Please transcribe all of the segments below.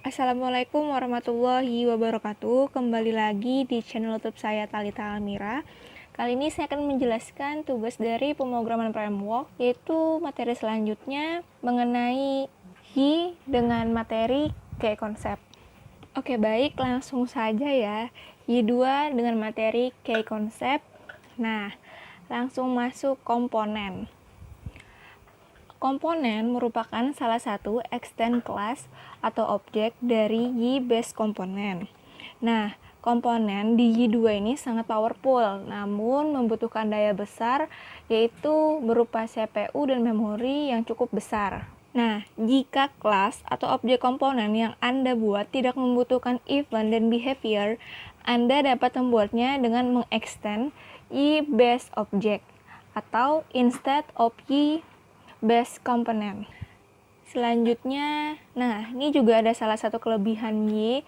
Assalamualaikum warahmatullahi wabarakatuh. Kembali lagi di channel YouTube saya Talita Almira. Kali ini saya akan menjelaskan tugas dari pemrograman framework, yaitu materi selanjutnya mengenai Y dengan materi kayak konsep. Oke, baik, langsung saja ya. Y2 dengan materi kayak konsep. Nah, langsung masuk komponen. Komponen merupakan salah satu extend class atau objek dari Y-based komponen. Nah, komponen di Y2 ini sangat powerful, namun membutuhkan daya besar, yaitu berupa CPU dan memori yang cukup besar. Nah, jika kelas atau objek komponen yang Anda buat tidak membutuhkan event dan behavior, Anda dapat membuatnya dengan mengextend Y-based object atau instead of Y-based component. Selanjutnya, nah ini juga ada salah satu kelebihan Y.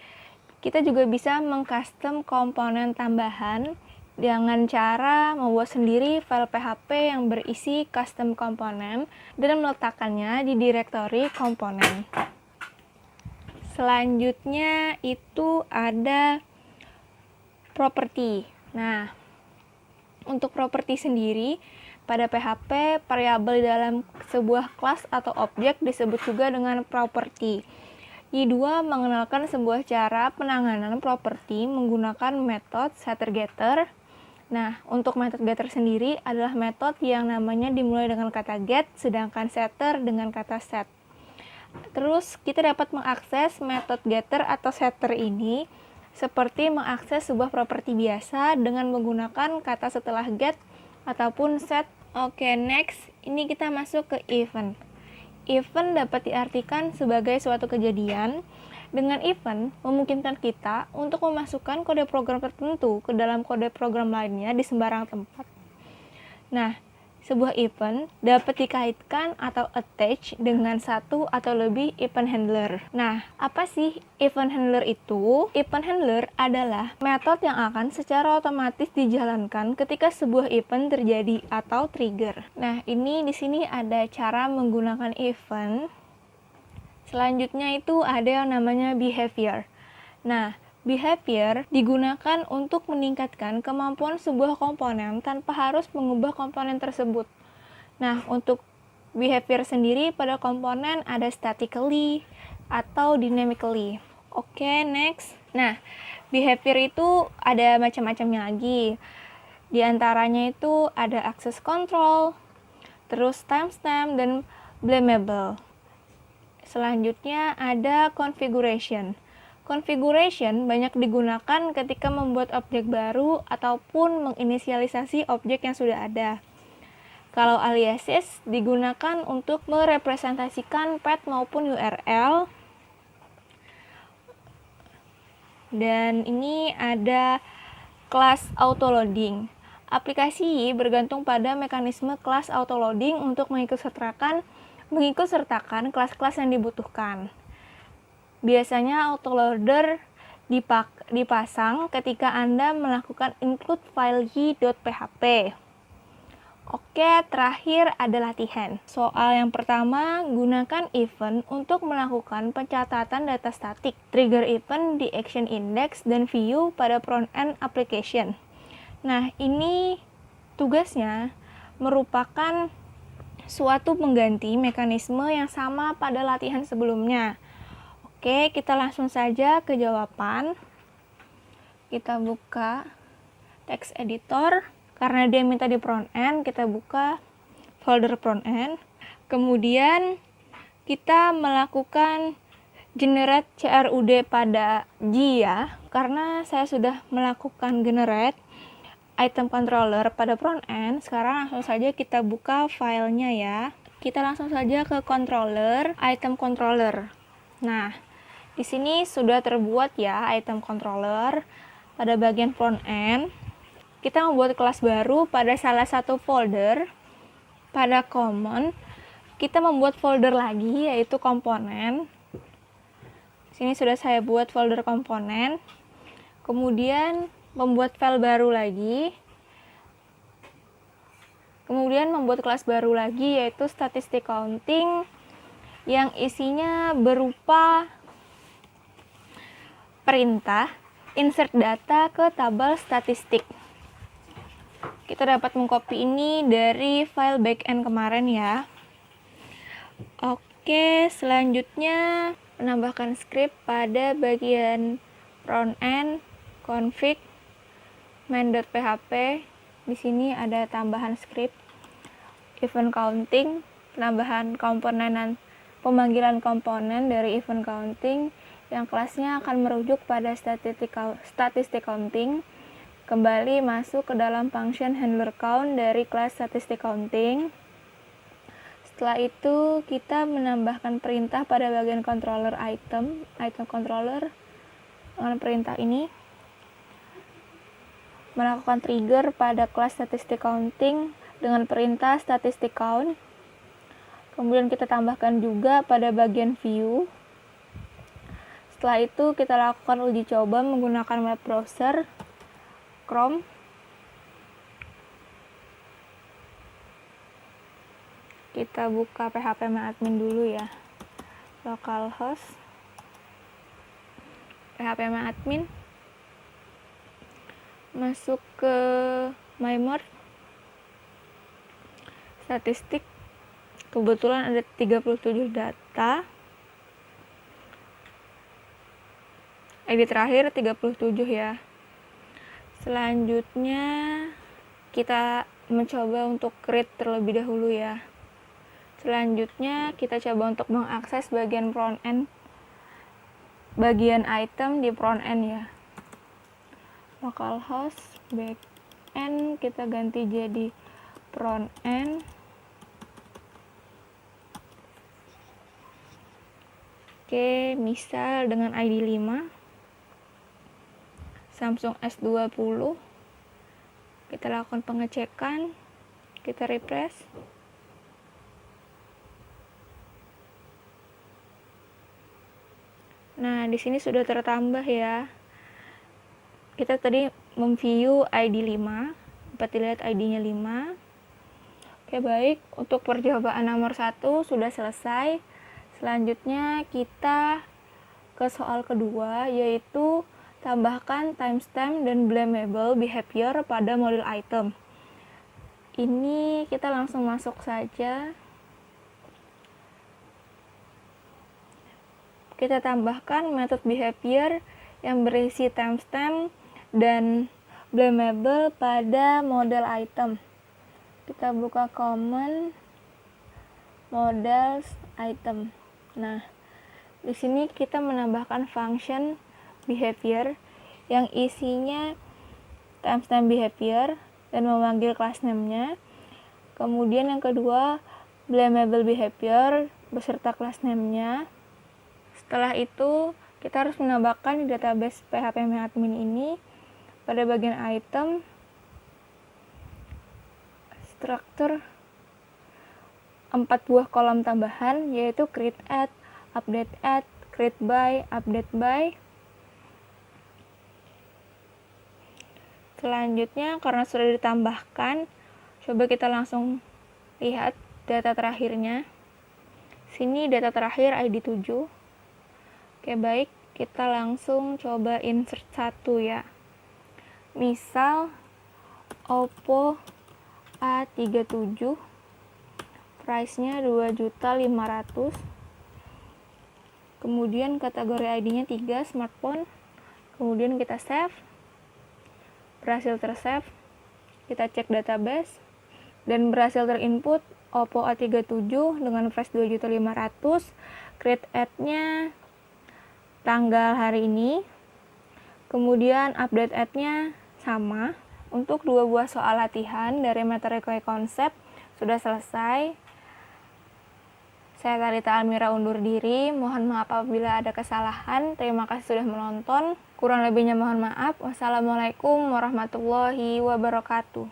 Kita juga bisa mengcustom komponen tambahan dengan cara membuat sendiri file PHP yang berisi custom komponen dan meletakkannya di direktori komponen. Selanjutnya itu ada property. Nah, untuk property sendiri, pada PHP, variabel dalam sebuah kelas atau objek disebut juga dengan property. Y2 mengenalkan sebuah cara penanganan property menggunakan metode setter-getter. Nah, untuk metode getter sendiri adalah metode yang namanya dimulai dengan kata get, sedangkan setter dengan kata set. Terus, kita dapat mengakses metode getter atau setter ini seperti mengakses sebuah properti biasa dengan menggunakan kata setelah get ataupun set. Oke, next, ini kita masuk ke event. Event dapat diartikan sebagai suatu kejadian. Dengan event, memungkinkan kita untuk memasukkan kode program tertentu ke dalam kode program lainnya di sembarang tempat. Nah, sebuah event dapat dikaitkan atau attach dengan satu atau lebih event handler. Nah, apa sih event handler itu? Event handler adalah metode yang akan secara otomatis dijalankan ketika sebuah event terjadi atau trigger. Nah, ini di sini ada cara menggunakan event. Selanjutnya itu ada yang namanya behavior. Nah, behavior digunakan untuk meningkatkan kemampuan sebuah komponen tanpa harus mengubah komponen tersebut. Nah, untuk behavior sendiri pada komponen ada statically atau dynamically. Oke, next. Nah, behavior itu ada macam-macamnya lagi. Di antaranya itu ada access control, terus timestamp, dan blamable. Selanjutnya ada configuration. Configuration banyak digunakan ketika membuat objek baru ataupun menginisialisasi objek yang sudah ada. Kalau aliases digunakan untuk merepresentasikan path maupun URL. Dan ini ada kelas autoloading. Aplikasi bergantung pada mekanisme kelas autoloading untuk mengikutsertakan kelas-kelas yang dibutuhkan. Biasanya autoloader dipasang ketika Anda melakukan include file y.php. Oke, terakhir ada latihan. Soal yang pertama, gunakan event untuk melakukan pencatatan data statik, trigger event di action index, dan view pada front-end application. Nah, ini tugasnya merupakan suatu pengganti mekanisme yang sama pada latihan sebelumnya. Oke, kita langsung saja ke jawaban. Kita buka text editor. Karena dia minta di front end, kita buka folder front end. Kemudian kita melakukan generate CRUD pada G ya. Karena saya sudah melakukan generate item controller pada front end, sekarang langsung saja kita buka filenya ya. Kita langsung saja ke controller, item controller. Nah, di sini sudah terbuat ya item controller pada bagian front end. Kita membuat kelas baru pada salah satu folder. Pada common, kita membuat folder lagi yaitu komponen. Di sini sudah saya buat folder komponen. Kemudian membuat file baru lagi. Kemudian membuat kelas baru lagi yaitu statistic counting yang isinya berupa perintah insert data ke tabel statistik. Kita dapat mengcopy ini dari file backend kemarin ya. Oke, selanjutnya menambahkan script pada bagian frontend config main.php. Di sini ada tambahan script event counting, penambahan komponen pemanggilan komponen dari event counting yang kelasnya akan merujuk pada statistic counting. Kembali masuk ke dalam function handler count dari kelas statistic counting. Setelah itu kita menambahkan perintah pada bagian controller item controller dengan perintah ini melakukan trigger pada kelas statistic counting dengan perintah statistic count. Kemudian kita tambahkan juga pada bagian view. Setelah itu kita lakukan uji coba menggunakan web browser Chrome. Kita buka php-admin dulu ya. Localhost php-admin. Masuk ke MyMort. Statistik. Kebetulan ada 37 data. ID terakhir 37 ya. Selanjutnya kita mencoba untuk create terlebih dahulu ya. Selanjutnya kita coba untuk mengakses bagian front end, bagian item di front end ya. Localhost backend kita ganti jadi front end. Oke, misal dengan ID 5 Samsung S20. Kita lakukan pengecekan, kita refresh. Nah, di sini sudah tertambah ya. Kita tadi memview ID 5, dapat dilihat ID-nya 5. Oke, baik. Untuk percobaan nomor 1 sudah selesai. Selanjutnya kita ke soal kedua, yaitu tambahkan timestamp dan blamable behavior pada model item. Ini kita langsung masuk saja. Kita tambahkan method behavior yang berisi timestamp dan blamable pada model item. Kita buka common models item. Nah, di sini kita menambahkan function behavior yang isinya timestamp behavior dan memanggil class name-nya. Kemudian yang kedua, blamable behavior beserta class name-nya. Setelah itu, kita harus menambahkan di database php-admin ini pada bagian item struktur 4 buah kolom tambahan, yaitu create at, update at, create by, update by. Selanjutnya, karena sudah ditambahkan, coba kita langsung lihat data terakhirnya. Sini data terakhir ID 7. Oke, baik, kita langsung coba insert 1 ya. Misal Oppo A37, price-nya 2.500.000. Kemudian kategori ID-nya 3, smartphone. Kemudian kita save. Berhasil tersave. Kita cek database dan berhasil terinput Oppo A37 dengan price 2.500.000. Create ad-nya tanggal hari ini. Kemudian update ad-nya sama. Untuk 2 buah soal latihan dari materi kue konsep sudah selesai. Saya Talita Almira undur diri. Mohon maaf apabila ada kesalahan. Terima kasih sudah menonton. Kurang lebihnya mohon maaf. Wassalamualaikum warahmatullahi wabarakatuh.